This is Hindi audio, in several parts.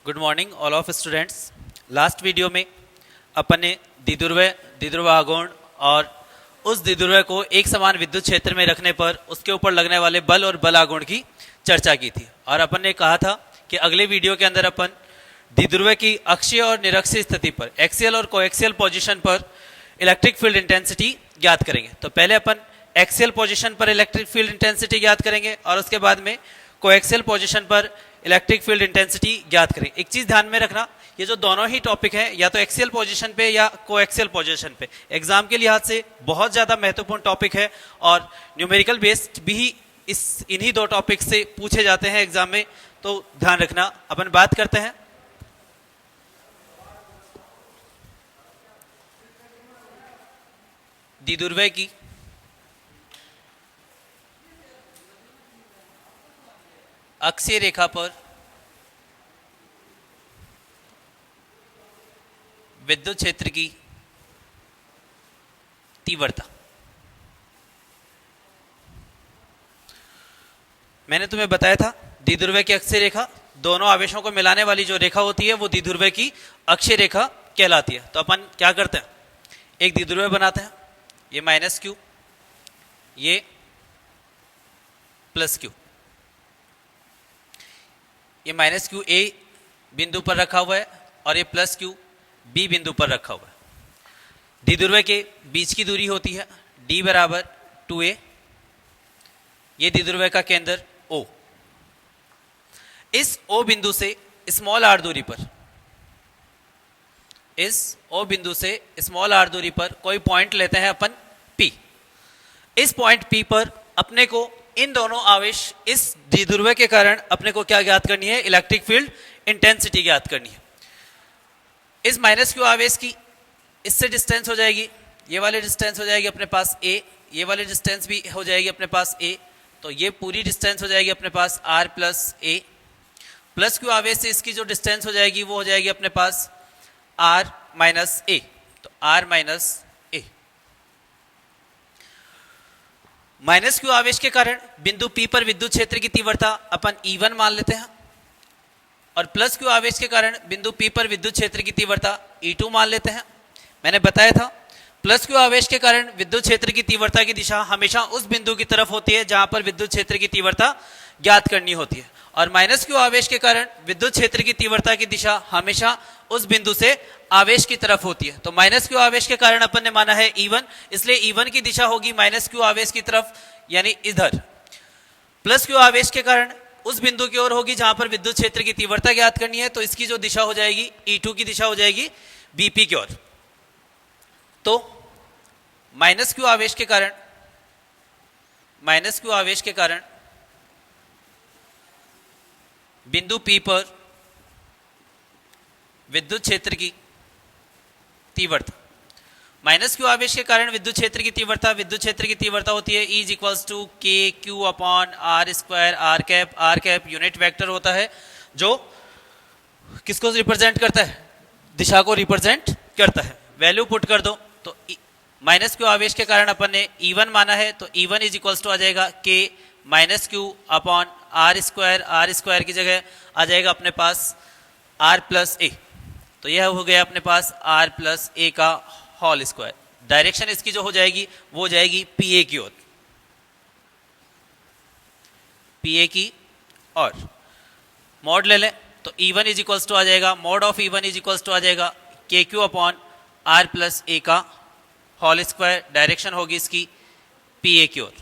Good morning all of students. Last video में अपन ने द्विध्रुव द्विध्रुव आघूर्ण और उस द्विध्रुव को एक समान विद्युत क्षेत्र में रखने पर उसके ऊपर लगने वाले बल और बल आघूर्ण की चर्चा की थी और अपन ने कहा था कि अगले वीडियो के अंदर अपन द्विध्रुव की अक्षीय और निरक्षीय स्थिति पर एक्सियल और कोएक्सियल पोजीशन पर इलेक्ट्रिक फील्ड इंटेंसिटी ज्ञात करेंगे। तो पहले अपन एक्सियल पोजीशन पर इलेक्ट्रिक फील्ड इंटेंसिटी ज्ञात करेंगे और उसके बाद में कोएक्सियल पोजीशन पर इलेक्ट्रिक फील्ड इंटेंसिटी ज्ञात करें। एक चीज ध्यान में रखना, ये जो दोनों ही टॉपिक हैं या तो एक्सियल पोजीशन पे या कोएक्सियल पोजीशन पे एग्जाम के लिहाज से बहुत ज्यादा महत्वपूर्ण टॉपिक है और न्यूमेरिकल बेस्ड भी इन्हीं दो टॉपिक से पूछे जाते हैं एग्जाम में, तो ध्यान रखना। अपन बात करते हैं द्विध्रुव की अक्षीय रेखा पर विद्युत क्षेत्र की तीव्रता। मैंने तुम्हें बताया था द्विध्रुव की अक्षीय रेखा दोनों आवेशों को मिलाने वाली जो रेखा होती है वो द्विध्रुव की अक्षीय रेखा कहलाती है। तो अपन क्या करते हैं, एक द्विध्रुव बनाते हैं, ये माइनस क्यू, ये प्लस क्यू। ये माइनस क्यू ए बिंदु पर रखा हुआ है और ये प्लस क्यू बी बिंदु पर रखा हुआ है। द्विध्रुव के बीच की दूरी होती है d बराबर 2a। ये द्विध्रुव का केंद्र O। इस O बिंदु से स्मॉल r दूरी पर, इस O बिंदु से स्मॉल r दूरी पर कोई पॉइंट लेते हैं अपन P। इस पॉइंट P पर अपने को इन दोनों आवेश इस द्विध्रुव के कारण अपने को क्या ज्ञात करनी है, इलेक्ट्रिक फील्ड इंटेंसिटी ज्ञात करनी है। इस माइनस क्यू आवेश की इससे डिस्टेंस हो जाएगी, ये वाली डिस्टेंस हो जाएगी अपने पास a, ये वाली डिस्टेंस भी हो जाएगी अपने पास a, तो ये पूरी डिस्टेंस हो जाएगी अपने पास r plus a। Plus Q आवेश से इसकी जो डिस्टेंस हो जाएगी वो हो जाएगी अपने पास r माइनस a, तो r minus a। Minus Q आवेश के कारण बिंदु P पर विद्युत क्षेत्र की तीव्रता अपन E1 मान लेते हैं और प्लस क्यू आवेश के कारण बिंदु P पर विद्युत क्षेत्र की तीव्रता E2 मान लेते हैं। मैंने बताया था प्लस क्यू आवेश के कारण विद्युत क्षेत्र की तीव्रता की दिशा हमेशा उस बिंदु की तरफ होती है जहां पर विद्युत क्षेत्र की तीव्रता ज्ञात करनी होती है और माइनस क्यू आवेश के कारण विद्युत क्षेत्र की तीव्रता की दिशा हमेशा उस बिंदु से आवेश की तरफ होती है। तो माइनस क्यू आवेश के कारण अपन ने माना है E1, इसलिए E1 की दिशा होगी माइनस क्यू आवेश की तरफ, यानी इधर। प्लस क्यू आवेश के कारण उस बिंदु की ओर होगी जहां पर विद्युत क्षेत्र की तीव्रता ज्ञात करनी है, तो इसकी जो दिशा हो जाएगी E2 की दिशा हो जाएगी BP की ओर। तो माइनस क्यू आवेश के कारण बिंदु P पर विद्युत क्षेत्र की तीव्रता, माइनस क्यू आवेश के कारण विद्युत क्षेत्र की तीव्रता होती है E is equals to K Q upon R square R cap. R cap unit vector होता है जो किसको रिप्रेजेंट करता है, दिशा को रिप्रेजेंट करता है। वैल्यू पुट कर दो तो माइनस क्यू आवेश के कारण अपन ने E1 माना है, तो E1 इज इक्वल्स टू आ जाएगा K minus Q upon R square की जगह आ जाएगा अपने पास आर प्लस ए। तो यह हो गया अपने पास आर प्लस ए का होल स्क्वायर। डायरेक्शन इसकी जो हो जाएगी वो हो जाएगी पीए की ओर, पीए की और मॉड ले लें तो E1 इज इक्वल्स टू आ जाएगा, mod of E1 is equals to आ जाएगा K Q upon R plus A का होल स्क्वायर। डायरेक्शन होगी इसकी पीए की ओर।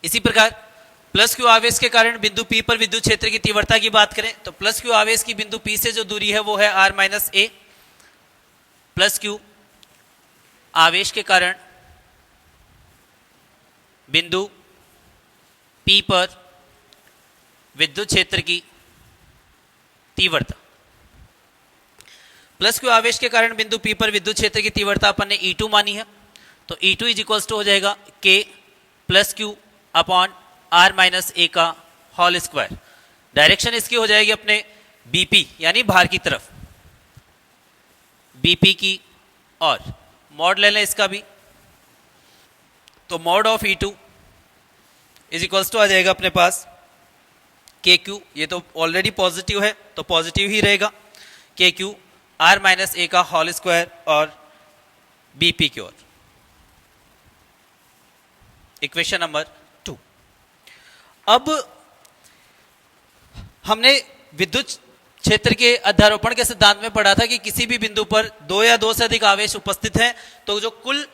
इसी प्रकार प्लस क्यू आवेश के कारण बिंदु P पर विद्युत क्षेत्र की तीव्रता की बात करें तो प्लस क्यू आवेश की बिंदु P से जो दूरी है वो है r माइनस ए। प्लस क्यू आवेश के कारण बिंदु P पर विद्युत क्षेत्र की तीव्रता, प्लस क्यू आवेश के कारण बिंदु P पर विद्युत क्षेत्र की तीव्रता अपन ने E2 मानी है, तो E2 इज इक्वल्स टू हो जाएगा K plus Q upon R minus A का होल स्क्वायर। डायरेक्शन इसकी हो जाएगी अपने BP यानी बाहर की तरफ, BP की और मॉड ले लें इसका भी, तो mod of E2 is equals to आ जाएगा अपने पास के क्यू, ये तो ऑलरेडी पॉजिटिव है तो पॉजिटिव ही रहेगा, के क्यू आर माइनस ए का होल स्क्वायर और B P Q. Equation number 2। अब हमने विद्युत क्षेत्र के अध्यारोपण के सिद्धांत में पढ़ा था कि किसी भी बिंदु पर दो या दो से अधिक आवेश उपस्थित हैं तो जो कुल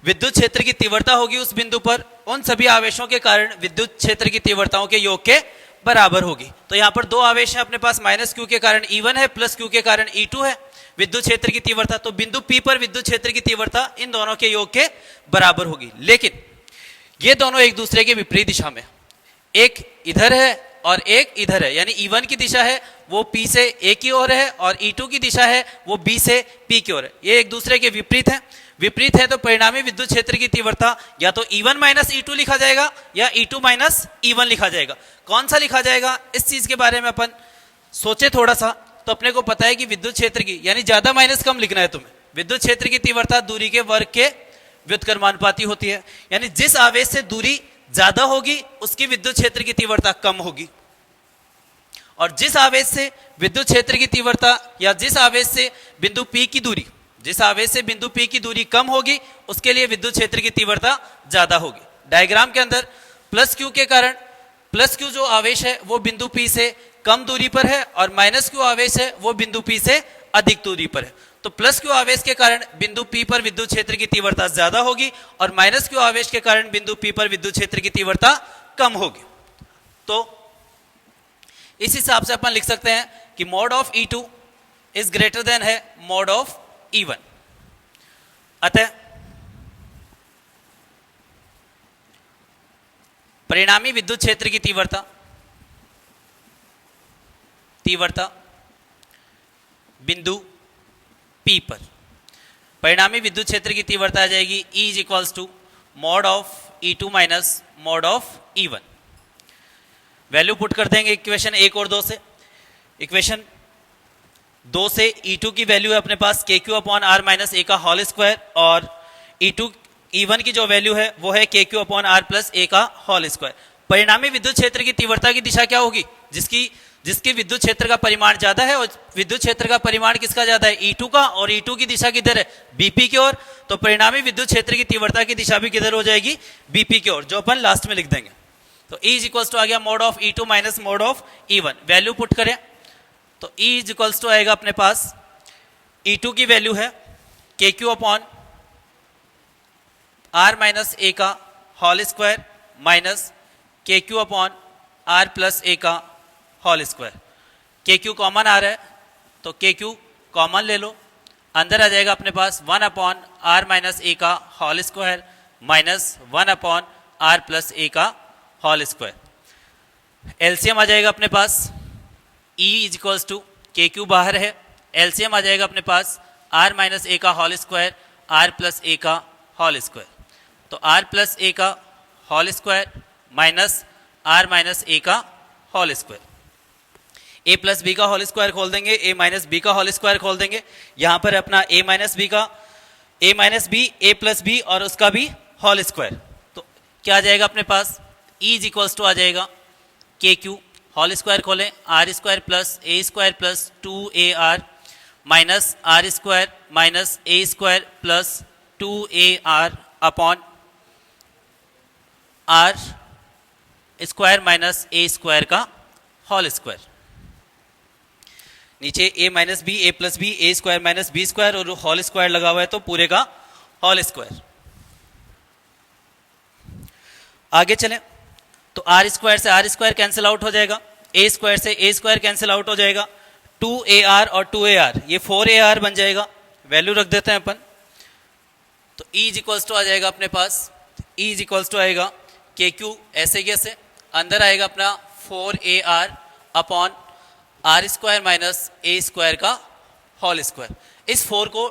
विद्युत क्षेत्र की तीव्रता होगी उस बिंदु पर उन सभी आवेशों के कारण विद्युत क्षेत्र की तीव्रताओं के योग के बराबर होगी। तो यहाँ पर दो आवेश हैं अपने पास, माइनस क्यू के कारण E1 है, प्लस क्यू के कारण E2 है विद्युत क्षेत्र की तीव्रता। तो बिंदु P पर विद्युत क्षेत्र की तीव्रता इन दोनों के योग के बराबर होगी, लेकिन ये दोनों एक दूसरे के विपरीत दिशा में, एक इधर है और एक इधर है, यानी E1 की दिशा है वो P से A की ओर है और E2 की दिशा है वो B से P की ओर है। ये एक दूसरे के विपरीत है, विपरीत है तो परिणामी विद्युत क्षेत्र की तीव्रता या तो E1 माइनस E2 लिखा जाएगा या E2 माइनस E1 लिखा जाएगा। कौन सा लिखा जाएगा इस चीज के बारे में अपन सोचे थोड़ा सा, तो अपने को पता है कि विद्युत क्षेत्र की, यानी ज्यादा माइनस कम लिखना है तुम्हें, विद्युत क्षेत्र की तीव्रता दूरी के वर्ग के व्युत्क्रमानुपाती होती है, यानी जिस आवेश से दूरी ज्यादा होगी उसकी विद्युत क्षेत्र की तीव्रता कम होगी, और जिस आवेश से विद्युत क्षेत्र की तीव्रता या जिस आवेश से बिंदु P की दूरी, जिस आवेश से बिंदु P की दूरी कम होगी उसके लिए विद्युत क्षेत्र की तीव्रता ज्यादा होगी। डायग्राम के अंदर प्लस क्यू के कारण, प्लस क्यू जो आवेश है वो बिंदु P से कम दूरी पर है और माइनस क्यू आवेश है वो बिंदु P से अधिक दूरी पर है। तो प्लस क्यू आवेश के कारण बिंदु P पर विद्युत क्षेत्र की तीव्रता ज्यादा होगी और माइनस क्यू आवेश के कारण बिंदु P पर विद्युत क्षेत्र की तीव्रता कम होगी। तो इस हिसाब से अपन लिख सकते हैं कि mod of E2 is greater than है मॉड ऑफ E1। अतः परिणामी विद्युत क्षेत्र की तीव्रता बिंदु P पर, परिणामी विद्युत क्षेत्र की तीव्रता आ जाएगी E is equals to mod of E2 minus mod of E1। Value put कर देंगे इक्वेशन 1 और 2 से। इक्वेशन 2 से E2 की वैल्यू है अपने पास KQ upon R minus A का होल स्क्वायर, और E1 की जो वैल्यू है वो है KQ upon R plus A का होल स्क्वायर। परिणामी विद्युत क्षेत्र की तीव्रता की दिशा क्या होगी, जिसकी विद्युत क्षेत्र का परिमाण ज्यादा है, और विद्युत क्षेत्र का परिमाण किसका ज्यादा है, E2 का, और E2 की दिशा किधर है, BP की ओर। तो परिणामी विद्युत क्षेत्र की तीव्रता की दिशा भी किधर हो जाएगी, BP की ओर, जो अपन लास्ट में लिख देंगे। तो E इज इक्वल्स टू आ गया mod of E2 minus mod of E1। Value put करें तो E इज इक्वल्स टू आएगा अपने पास, E2 की वैल्यू है KQ upon R minus A का whole square minus KQ upon R plus A का होल स्क्वायर। KQ कॉमन आ रहा है तो KQ कॉमन ले लो, अंदर आ जाएगा अपने पास 1 अपॉन R माइनस A का whole square minus 1 upon R plus A का होल स्क्वायर। एलसीएम आ जाएगा अपने पास E is equals to KQ बाहर है, एलसीएम आ जाएगा अपने पास R माइनस A का whole square R plus A का होल स्क्वायर। तो R प्लस A का whole square minus R minus A का whole square. A plus B का होल स्क्वायर खोल देंगे, A माइनस बी का होल स्क्वायर खोल देंगे, यहाँ पर अपना A minus B A plus B और उसका भी होल स्क्वायर। तो क्या आ जाएगा अपने पास, E इज इक्वल्स टू आ जाएगा KQ होल स्क्वायर खोलें R square plus A square plus 2AR minus R square minus A square plus 2AR upon R square minus A square का होल स्क्वायर। नीचे A minus B A plus B A square minus B square और होल स्क्वायर लगा हुआ है तो पूरे का होल स्क्वायर। आगे चलें तो R स्क्वायर से R स्क्वायर कैंसिल आउट हो जाएगा, A स्क्वायर से A स्क्वायर कैंसिल आउट हो जाएगा, 2AR और 2AR ये 4AR बन जाएगा। वैल्यू रख देते हैं अपन, तो E इज इक्वल्स टू आ जाएगा अपने पास, E इज इक्वल्स टू आएगा KQ ऐसे कैसे, अंदर आएगा अपना 4AR upon R square minus A square का होल स्क्वायर। इस 4 को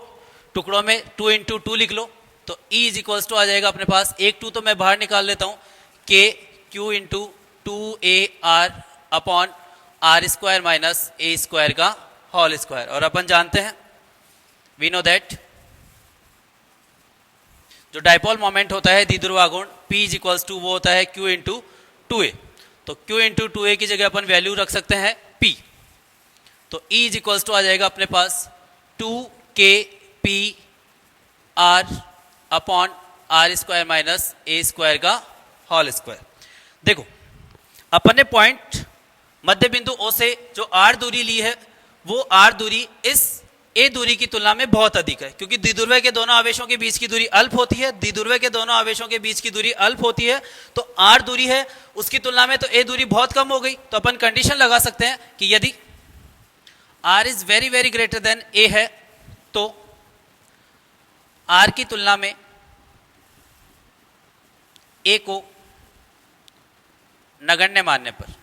टुकड़ों में 2 इंटू 2 लिख लो, तो E इज इक्वल्स टू आ जाएगा अपने पास, एक 2 तो मैं बाहर निकाल लेता हूँ, KQ into 2AR upon R square minus A square का होल स्क्वायर। और अपन जानते हैं, वी नो दैट जो डाइपोल मोमेंट होता है द्विध्रुव आघूर्ण P इज इक्वल्स टू वो होता है Q इंटू 2A। तो Q इंटू 2A की जगह अपन वैल्यू रख सकते हैं P। तो E इज इक्वल्स टू आ जाएगा अपने पास 2KP R upon R square minus A square का होल स्क्वायर। देखो अपन ने पॉइंट मध्य बिंदु O से जो R दूरी ली है वो R दूरी इस A दूरी की तुलना में बहुत अधिक है, क्योंकि द्विध्रुव के दोनों आवेशों के बीच की दूरी अल्प होती है, द्विध्रुव के दोनों आवेशों के बीच की दूरी अल्प होती है। तो R दूरी है उसकी तुलना में तो A दूरी बहुत कम हो गई। तो अपन कंडीशन लगा सकते हैं कि यदि R is very very greater than A है तो R की तुलना में A को नगण्य मानने पर,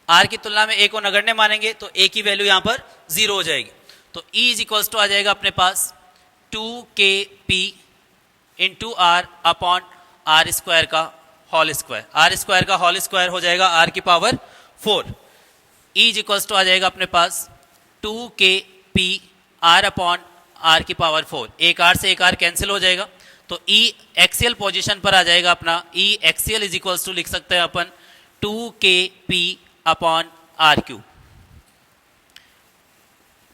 R की तुलना में A को नगण्य मानेंगे तो A की वैल्यू यहां पर 0 हो जाएगी। तो E इज इक्वल्स टू आ जाएगा अपने पास 2KP into R upon R square का होल स्क्वायर। आर स्क्वायर का होल स्क्वायर हो जाएगा R की power 4। E is equals to आ जाएगा अपने पास 2KP R अपॉन आर की पावर 4। एक R से एक R कैंसिल हो जाएगा तो E एक्सियल पोजीशन पर आ जाएगा अपना। E axial is equals to लिख सकते हैं अपन 2KP अपॉन आर क्यू।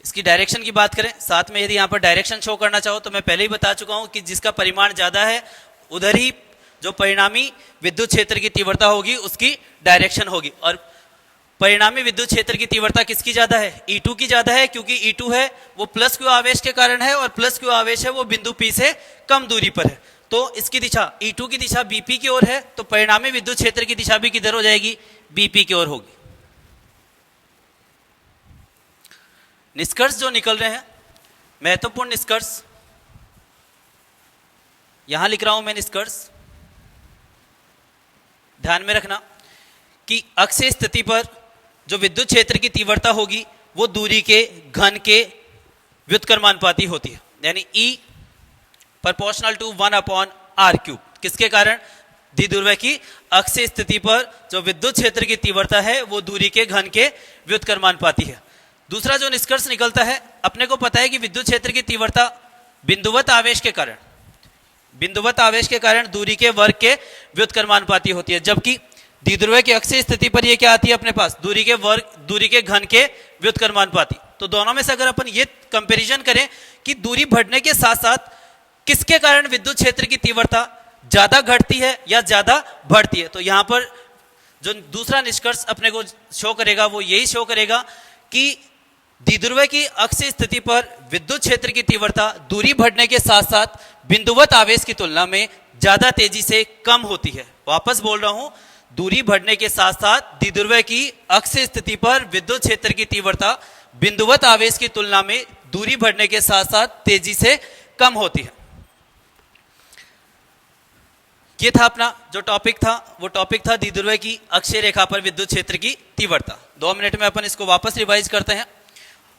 इसकी डायरेक्शन की बात करें, साथ में यदि यहाँ पर डायरेक्शन शो करना चाहो तो मैं पहले ही बता चुका हूं कि जिसका परिमाण ज्यादा है उधर ही जो परिणामी विद्युत क्षेत्र की तीव्रता होगी उसकी डायरेक्शन होगी। और परिणामी विद्युत क्षेत्र की तीव्रता किसकी ज्यादा है? E2 की ज्यादा है, क्योंकि E2 है वो प्लस क्यू आवेश के कारण है और प्लस क्यू आवेश है वो बिंदु P से कम दूरी पर है। तो इसकी दिशा E2 की दिशा BP की ओर है, तो परिणामी विद्युत क्षेत्र की दिशा भी किधर हो जाएगी? BP की ओर होगी। निष्कर्ष जो निकल रहे हैं, महत्वपूर्ण निष्कर्ष यहां लिख रहा हूं मैं निष्कर्ष, ध्यान में रखना कि अक्षीय स्थिति पर जो विद्युत क्षेत्र की तीव्रता होगी वो दूरी के घन के व्युत्क्रमानुपाती होती है, यानी E proportional to 1 upon R cube. किसके कारण? द्विध्रुव की अक्षीय स्थिति पर जो विद्युत क्षेत्र की तीव्रता है वो दूरी के घन के व्युत्क्रमानुपाती है। दूसरा जो निष्कर्ष निकलता है, अपने को पता है कि विद्युत क्षेत्र की तीव्रता बिंदुवत आवेश के कारण दूरी के वर्ग के व्युत्क्रमानुपाती होती है, जबकि द्विध्रुव की अक्षीय स्थिति पर ये क्या आती है अपने पास? दूरी के घन के व्युत्क्रमानुपाती। तो दोनों में से अगर अपन ये कंपैरिजन करें कि दूरी बढ़ने के साथ साथ किसके कारण विद्युत क्षेत्र की तीव्रता ज्यादा घटती है या ज्यादा बढ़ती है, तो यहां पर जो दूसरा निष्कर्ष अपने को शो करेगा वो यही शो करेगा कि द्विध्रुव की अक्षीय स्थिति पर विद्युत क्षेत्र की तीव्रता दूरी बढ़ने के साथ साथ बिंदुवत आवेश की तुलना में ज्यादा तेजी से कम होती है। वापस बोल रहा हूं, दूरी बढ़ने के साथ साथ द्विध्रुव की अक्षीय स्थिति पर विद्युत क्षेत्र की तीव्रता बिंदुवत आवेश की तुलना में दूरी बढ़ने के साथ साथ तेजी से कम होती है। ये था अपना जो टॉपिक था, वो टॉपिक था द्विध्रुव की अक्षीय रेखा पर विद्युत क्षेत्र की तीव्रता। 2 मिनट में अपन इसको वापस रिवाइज करते हैं,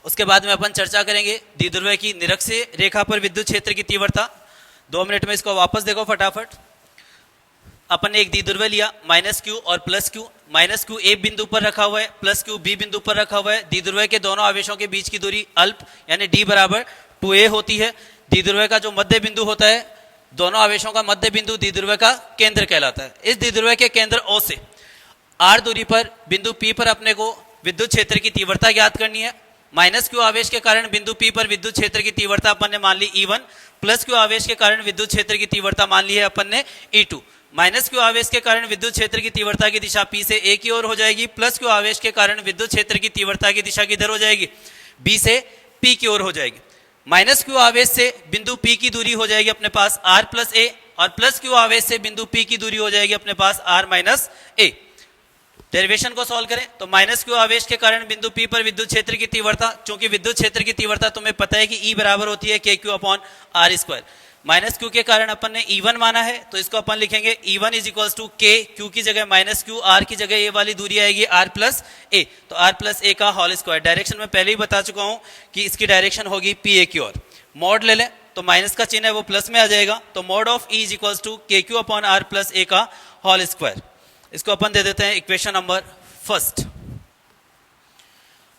उसके बाद में अपन चर्चा करेंगे द्विध्रुव की निरक्षीय रेखा पर विद्युत क्षेत्र की तीव्रता। 2 मिनट में इसको वापस देखो फटाफट। अपन ने एक द्विध्रुव लिया -Q और +Q। -Q ए बिंदु पर रखा हुआ है, +Q बी बिंदु पर रखा हुआ है। द्विध्रुव के दोनों आवेशों के बीच की दूरी अल्प यानी d बराबर 2a होती है। द्विध्रुव का जो मध्य बिंदु होता है, दोनों आवेशों का मध्य बिंदु द्विध्रुव का केंद्र कहलाता है। इस द्विध्रुव के केंद्र O से r दूरी पर बिंदु P पर अपने को विद्युत क्षेत्र की तीव्रता ज्ञात करनी है। -Q आवेश के कारण बिंदु P पर विद्युत क्षेत्र की तीव्रता अपन ने मान ली E1, +Q आवेश के कारण विद्युत क्षेत्र की तीव्रता मान ली है अपन ने E2। -Q आवेश के कारण विद्युत क्षेत्र की तीव्रता की दिशा P से A की ओर हो जाएगी, +Q आवेश के कारण विद्युत क्षेत्र की तीव्रता की दिशा किधर हो जाएगी? B से P की ओर हो जाएगी। -Q आवेश से बिंदु P की दूरी हो जाएगी अपने पास R + A, और +Q आवेश से बिंदु P की दूरी हो जाएगी अपने पास R - A। डेरिवेशन को सॉल्व करें तो -Q आवेश के कारण बिंदु P पर विद्युत क्षेत्र की तीव्रता, चूंकि विद्युत क्षेत्र की तीव्रता तुम्हें पता है कि E बराबर होती है KQ/R²। -Q के कारण अपन ने E1 माना है, तो इसको अपन लिखेंगे E1 = K, Q की जगह -Q, R की जगह ये वाली दूरी आएगी R + A, तो R + A का होल स्क्वायर। डायरेक्शन में पहले ही बता चुका हूं कि इसकी डायरेक्शन होगी PA की ओर। मॉड ले लें तो माइनस का चिन्ह है वो प्लस में आ जाएगा, तो mod of E = KQ/R + A का होल स्क्वायर। इसको अपन दे देते हैं इक्वेशन नंबर 1।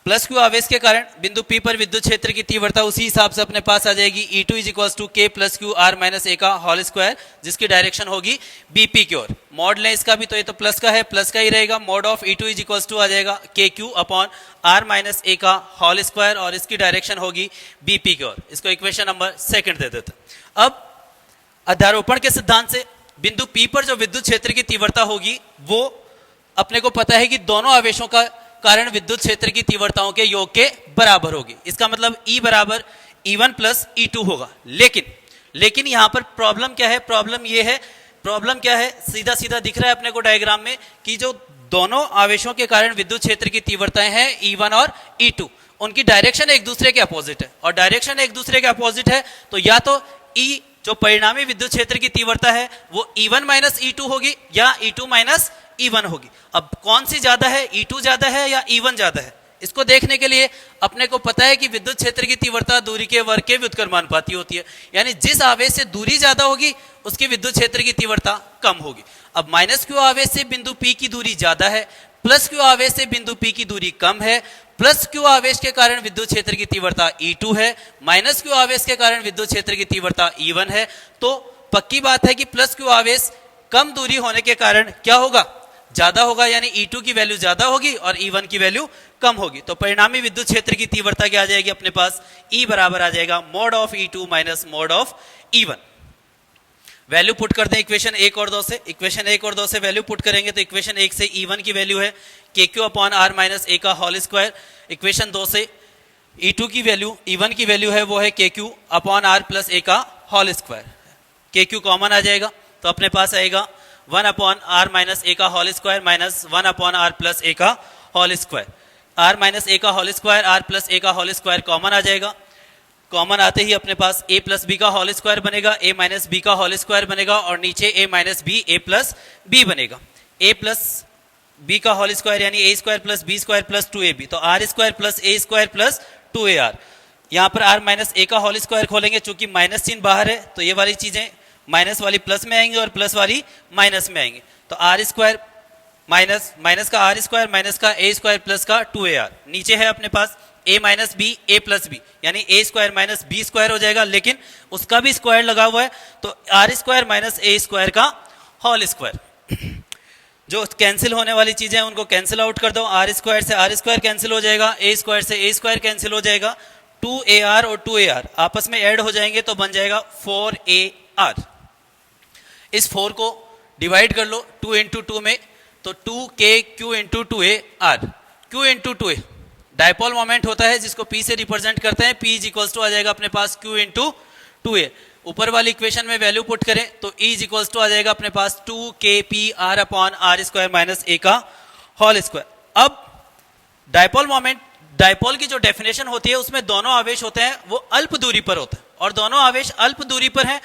प्लस क्यू आवेश के कारण बिंदु P पर विद्युत क्षेत्र की तीव्रता उसी हिसाब से अपने पास आ जाएगी E2 is equal to K plus Q R minus A का होल स्क्वायर, जिसकी डायरेक्शन होगी BP की ओर। मॉड लें इसका भी तो ये तो प्लस का है, प्लस का ही रहेगा। Mod of E2 is equal to आ जाएगा KQ upon R minus A का होल स्क्वायर और इसकी डायरेक्शन होगी BP की ओर। इसको इक्वेशन नंबर 2 दे देते। अब अध्यारोपण के सिद्धांत से बिंदु P पर जो विद्युत क्षेत्र की तीव्रता होगी वो अपने को पता है कि दोनों आवेशों का कारण विद्युत क्षेत्र की तीव्रताओं के योग के बराबर होगी। इसका मतलब E बराबर E1 प्लस E2 होगा। लेकिन यहां पर प्रॉब्लम क्या है? प्रॉब्लम क्या है? सीधा सीधा दिख रहा है अपने को डायग्राम में कि जो दोनों आवेशों के कारण विद्युत क्षेत्र की तीव्रताएं हैं E1 और E2, उनकी डायरेक्शन एक दूसरे के अपोजिट है। और डायरेक्शन एक दूसरे के अपोजिट है तो या तो E जो परिणामी विद्युत क्षेत्र की तीव्रता है वो E1 माइनस E2 होगी या E2 माइनस E1 होगी। अब कौन सी ज्यादा है, E2 ज्यादा है या E1 ज्यादा है? इसको देखने के लिए अपने को पता है कि विद्युत क्षेत्र की तीव्रता दूरी के वर्ग के व्युत्क्रमानुपाती होती है, यानी जिस आवेश से दूरी ज्यादा होगी उसकी विद्युत क्षेत्र की तीव्रता कम होगी। अब माइनस क्यू आवेश से बिंदु P की दूरी ज्यादा है, प्लस क्यू आवेश से बिंदु P की दूरी कम है। प्लस क्यू आवेश के कारण विद्युत क्षेत्र की तीव्रता E2 है, माइनस क्यू आवेश के कारण विद्युत क्षेत्र की तीव्रता E1 है। तो पक्की बात है कि प्लस क्यू आवेश कम दूरी होने के कारण क्या होगा? ज्यादा होगा, यानी E2 की वैल्यू ज्यादा होगी और E1 की वैल्यू कम होगी। तो परिणामी विद्युत क्षेत्र की तीव्रता क्या आ जाएगी अपने पास? E बराबर आ जाएगा mod of E2 minus mod of E1। Value put करते हैं इक्वेशन 1 और 2 से। इक्वेशन 1 और 2 से वैल्यू पुट करेंगे तो इक्वेशन 1 से E1 की वैल्यू है KQ upon R minus A का होल स्क्वायर। इक्वेशन 2 से E2 की वैल्यू, E1 की वैल्यू है वो है KQ upon R plus A का होल स्क्वायर। KQ कॉमन आ जाएगा तो अपने पास आएगा 1 अपॉन आर माइनस ए का whole square minus 1 upon R plus A का whole square. R minus A का whole square, R plus A का होल स्क्वायर कॉमन आ जाएगा। कॉमन आते ही अपने पास a प्लस बी का होल स्क्वायर बनेगा, a माइनस बी का होल स्क्वायर बनेगा और नीचे a minus B a plus B बनेगा। a प्लस बी का होल स्क्वायर यानी a square plus B square plus 2ab, तो R square plus A square plus 2ar। यहाँ पर r माइनस ए का होल स्क्वायर खोलेंगे, चूंकि माइनस चिन्ह बाहर है तो ये वाली चीजें माइनस वाली प्लस में आएंगी और प्लस वाली माइनस में आएंगे। तो आर स्क्वायर माइनस का आर स्क्वायर माइनस का ए स्क्वायर प्लस का 2ar। नीचे है अपने पास a minus B A plus B यानी a square minus B square हो जाएगा, लेकिन उसका भी स्क्वायर लगा हुआ है तो R square minus A square का होल स्क्वायर। जो कैंसिल होने वाली चीजें हैं उनको कैंसिल आउट कर दो। आर स्क्वायर से आर स्क्वायर कैंसिल हो जाएगा, ए स्क्वायर से ए स्क्वायर कैंसिल हो जाएगा, 2ar और 2ar आपस में ऐड हो जाएंगे तो बन जाएगा 4ar। इस 4 को डिवाइड कर लो 2 इंटू 2 में तो 2kq into 2ar। q into 2a dipole moment होता है जिसको p से रिप्रेजेंट करते हैं। p इज इक्वल टू आ जाएगा अपने पास q इंटू 2a। ऊपर वाली इक्वेशन में वैल्यू पुट करें तो e इज इक्वल टू आ जाएगा अपने पास 2kpr upon R square minus A का होल स्क्वायर। अब डायपोल मोमेंट, डायपोल की जो डेफिनेशन होती है उसमें दोनों आवेश होते हैं वो अल्प दूरी पर होते हैं और दोनों आवेश अल्प दूरी पर हैं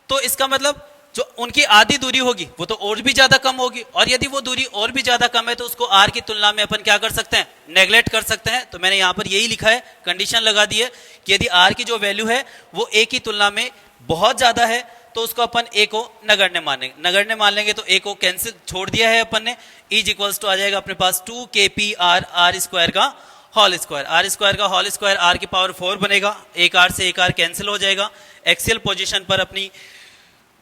तो इसका मतलब जो उनकी आधी दूरी होगी वो तो और भी ज्यादा कम होगी, और यदि वो दूरी और भी ज्यादा कम है तो उसको r की तुलना में अपन क्या कर सकते हैं? नेग्लेक्ट कर सकते हैं। तो मैंने यहाँ पर यही लिखा है, कंडीशन लगा दी है कि यदि r की जो वैल्यू है वो a की तुलना में बहुत ज्यादा है तो उसको अपन a को नगण्य मान लेंगे तो a को कैंसिल छोड़ दिया है अपन ने। इज इक्वल्स टू आ जाएगा अपने पास 2kpr आर स्क्वायर का होल स्क्वायर। आर स्क्वायर का होल स्क्वायर r की पावर 4 बनेगा, एक r से एक r कैंसिल हो जाएगा। एक्सियल पोजिशन पर अपनी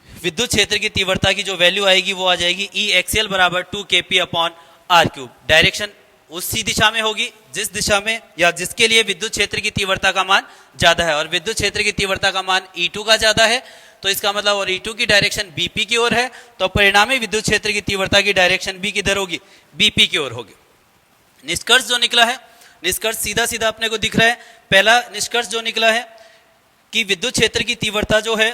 विद्युत क्षेत्र की तीव्रता की जो वैल्यू आएगी वो आ जाएगी ई एक्सियल बराबर 2kp upon R cube. Direction उसी दिशा में होगी जिस दिशा में या जिसके लिए विद्युत क्षेत्र की तीव्रता का मान ज्यादा है, और विद्युत क्षेत्र की तीव्रता का मान E2 का ज्यादा है तो इसका मतलब और E2 की डायरेक्शन BP की ओर है तो परिणामी विद्युत क्षेत्र की तीव्रता की डायरेक्शन भी किधर होगी? BP की ओर होगी। निष्कर्ष जो निकला है, निष्कर्ष सीधा सीधा अपने को दिख रहा है। पहला निष्कर्ष जो निकला है कि विद्युत क्षेत्र की तीव्रता जो है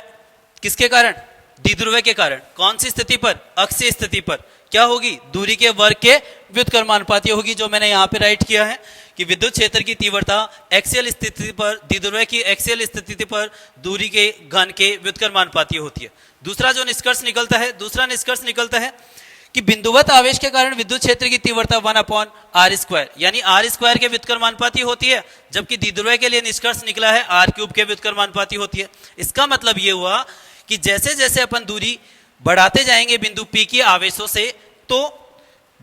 किसके कारण? द्विध्रुव के कारण। कौन सी स्थिति पर? अक्षीय स्थिति पर। क्या होगी? दूरी के वर्ग के व्युत्क्रमानुपाती होगी, जो मैंने यहाँ पे राइट किया है कि विद्युत क्षेत्र की तीव्रता एक्सियल स्थिति पर, द्विध्रुव की एक्सियल स्थिति पर दूरी के घन के व्युत्क्रमानुपाती होती है। दूसरा जो निष्कर्ष निकलता है, दूसरा निष्कर्ष निकलता है कि बिंदुवत आवेश के कारण विद्युत क्षेत्र की तीव्रता 1 अपॉन आर स्क्वायर यानी आर स्क्वायर के व्युत्क्रमानुपाती होती है, जबकि द्विध्रुव के लिए निष्कर्ष निकला है आर क्यूब के व्युत्क्रमानुपाती होती है। इसका मतलब ये हुआ कि जैसे जैसे अपन दूरी बढ़ाते जाएंगे बिंदु P की आवेशों से तो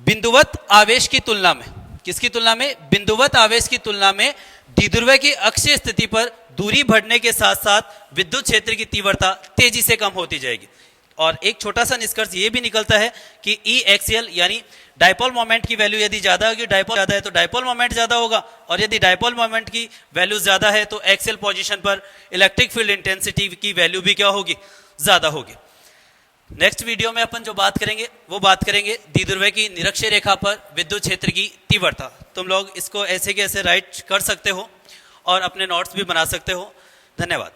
बिंदुवत आवेश की तुलना में किसकी तुलना में? बिंदुवत आवेश की तुलना में द्विध्रुव की अक्षीय स्थिति पर दूरी बढ़ने के साथ साथ विद्युत क्षेत्र की तीव्रता तेजी से कम होती जाएगी। और एक छोटा सा निष्कर्ष ये भी निकलता है कि ई एक्सियल यानी डायपोल मोमेंट की वैल्यू यदि ज्यादा होगी, डायपोल ज्यादा है तो डायपोल मोमेंट ज्यादा होगा, और यदि डायपोल मोमेंट की वैल्यू ज्यादा है तो एक्सियल पोजीशन पर इलेक्ट्रिक फील्ड इंटेंसिटी की वैल्यू भी क्या होगी? ज्यादा होगी। नेक्स्ट वीडियो में अपन जो बात करेंगे वो बात करेंगे द्विध्रुव की निरक्षीय रेखा पर विद्युत क्षेत्र की तीव्रता। तुम लोग इसको ऐसे के ऐसे राइट कर सकते हो और अपने नोट्स भी बना सकते हो। धन्यवाद।